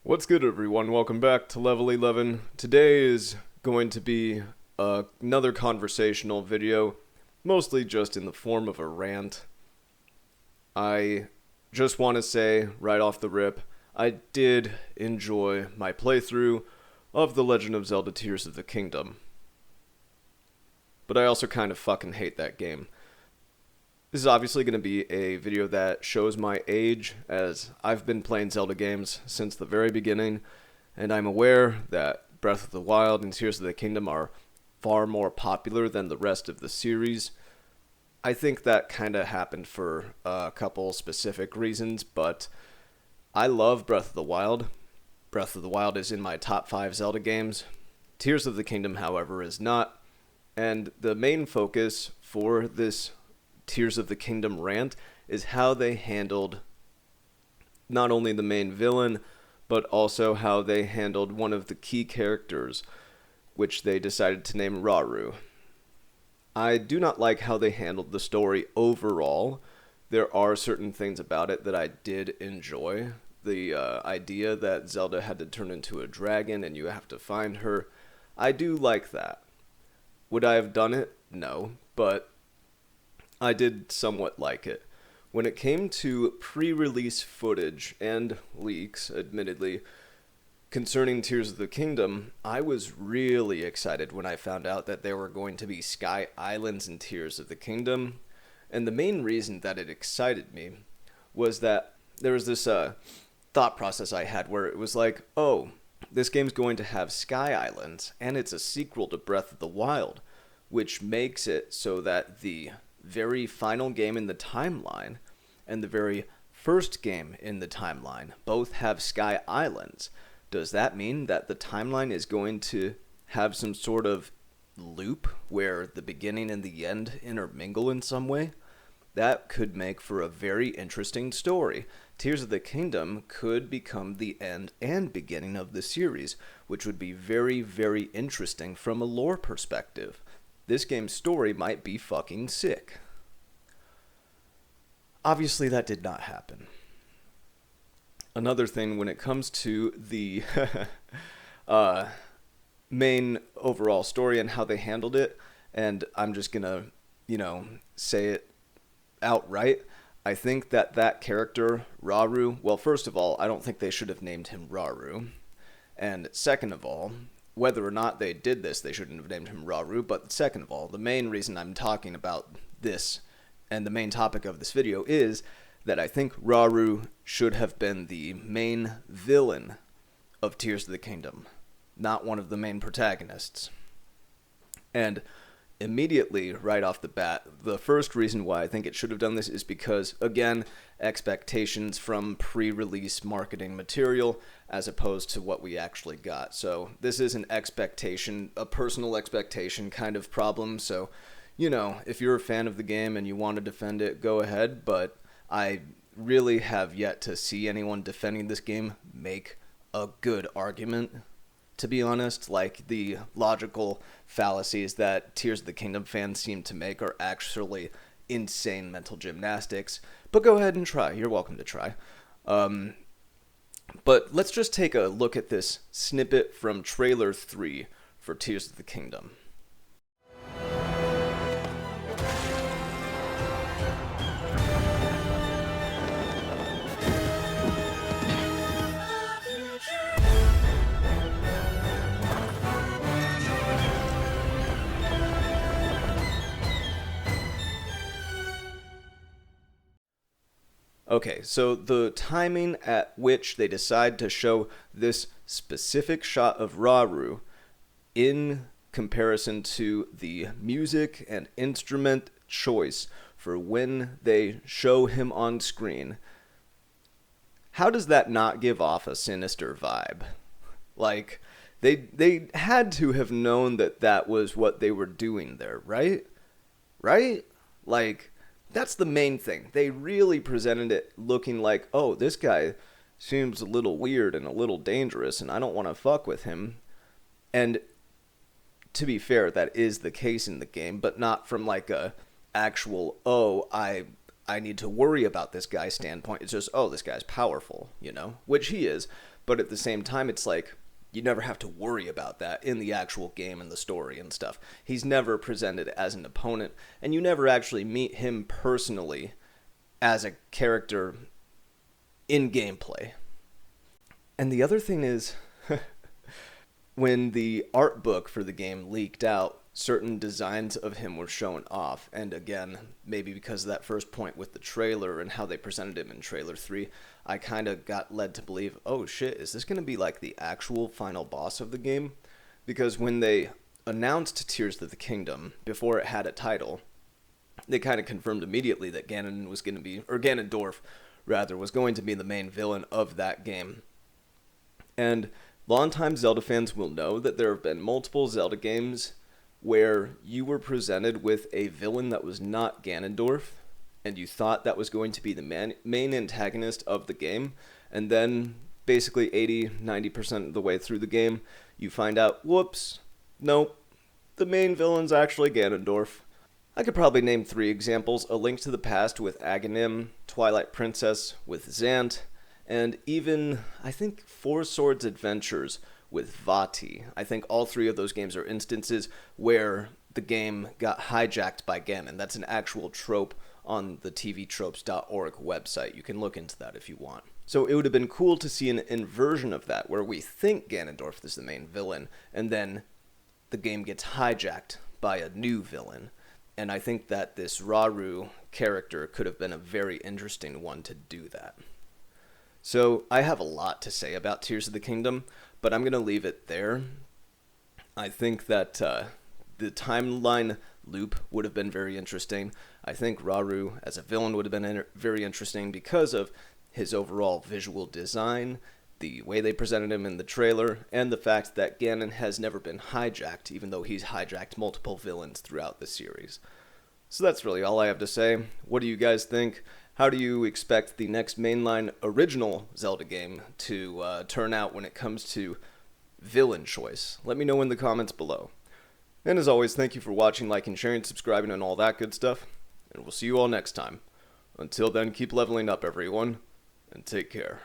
What's good, everyone? Welcome back to Level 11. Today is going to be another conversational video, mostly just in the form of a rant. I just want to say, right off the rip, I did enjoy my playthrough of The Legend of Zelda Tears of the Kingdom. But I also kind of fucking hate that game. This is obviously going to be a video that shows my age, as I've been playing Zelda games since the very beginning, and I'm aware that Breath of the Wild and Tears of the Kingdom are far more popular than the rest of the series. I think that kind of happened for a couple specific reasons, but I love Breath of the Wild. Breath of the Wild is in my top 5 Zelda games. Tears of the Kingdom, however, is not, and the main focus for this Tears of the Kingdom rant is how they handled not only the main villain, but also how they handled one of the key characters, which they decided to name Rauru. I do not like how they handled the story overall. There are certain things about it that I did enjoy. The idea that Zelda had to turn into a dragon and you have to find her, I do like that. Would I have done it? No, but I did somewhat like it. When it came to pre-release footage and leaks, admittedly, concerning Tears of the Kingdom, I was really excited when I found out that there were going to be Sky Islands in Tears of the Kingdom. And the main reason that it excited me was that there was this thought process I had where it was like, oh, this game's going to have Sky Islands, and it's a sequel to Breath of the Wild, which makes it so that the very final game in the timeline and the very first game in the timeline both have Sky Islands. Does that mean that the timeline is going to have some sort of loop where the beginning and the end intermingle in some way? That could make for a very interesting story. Tears of the Kingdom could become the end and beginning of the series, which would be very, very interesting from a lore perspective. This game's story might be fucking sick. Obviously, that did not happen. Another thing, when it comes to the main overall story and how they handled it, and I'm just gonna, say it outright, I think that character, Rauru, well, first of all, I don't think they should have named him Rauru. And second of all, whether or not they did this, they shouldn't have named him Rauru. But second of all, the main reason I'm talking about this and the main topic of this video is that I think Rauru should have been the main villain of Tears of the Kingdom, not one of the main protagonists. And immediately, right off the bat, the first reason why I think it should have done this is because, again, expectations from pre-release marketing material as opposed to what we actually got. So this is an expectation, a personal expectation kind of problem. So, if you're a fan of the game and you want to defend it, go ahead. But I really have yet to see anyone defending this game make a good argument. To be honest, like, the logical fallacies that Tears of the Kingdom fans seem to make are actually insane mental gymnastics. But go ahead and try. You're welcome to try. But let's just take a look at this snippet from Trailer 3 for Tears of the Kingdom. Okay, so the timing at which they decide to show this specific shot of Rauru in comparison to the music and instrument choice for when they show him on screen, how does that not give off a sinister vibe? Like, they had to have known that that was what they were doing there, right? Right? Like, that's the main thing. They really presented it looking like, oh, this guy seems a little weird and a little dangerous, and I don't want to fuck with him. And to be fair, that is the case in the game, but not from like a actual, oh, I need to worry about this guy standpoint. It's just, oh, this guy's powerful, which he is. but at the same time, it's like, you never have to worry about that in the actual game and the story and stuff. He's never presented as an opponent, and you never actually meet him personally as a character in gameplay. And the other thing is, when the art book for the game leaked out, certain designs of him were shown off. And again, maybe because of that first point with the trailer and how they presented him in trailer 3, I kind of got led to believe, oh shit, is this going to be like the actual final boss of the game? Because when they announced Tears of the Kingdom, before it had a title, they kind of confirmed immediately that Ganon was going to be, or Ganondorf rather, was going to be the main villain of that game. And longtime Zelda fans will know that there have been multiple Zelda games where you were presented with a villain that was not Ganondorf, and you thought that was going to be the main antagonist of the game, and then basically 80-90% of the way through the game, you find out, whoops, nope, the main villain's actually Ganondorf. I could probably name 3 examples: A Link to the Past with Aghanim, Twilight Princess with Zant, and even, I think, Four Swords Adventures with Vati. I think all 3 of those games are instances where the game got hijacked by Ganon. That's an actual trope on the tvtropes.org website. You can look into that if you want. So it would have been cool to see an inversion of that, where we think Ganondorf is the main villain, and then the game gets hijacked by a new villain. And I think that this Rauru character could have been a very interesting one to do that. So I have a lot to say about Tears of the Kingdom, but I'm going to leave it there. I think that the timeline loop would have been very interesting. I think Rauru as a villain would have been very interesting because of his overall visual design, the way they presented him in the trailer, and the fact that Ganon has never been hijacked, even though he's hijacked multiple villains throughout the series. So that's really all I have to say. What do you guys think? How do you expect the next mainline original Zelda game to turn out when it comes to villain choice? Let me know in the comments below. And as always, thank you for watching, liking, sharing, subscribing, and all that good stuff. And we'll see you all next time. Until then, keep leveling up, everyone, and take care.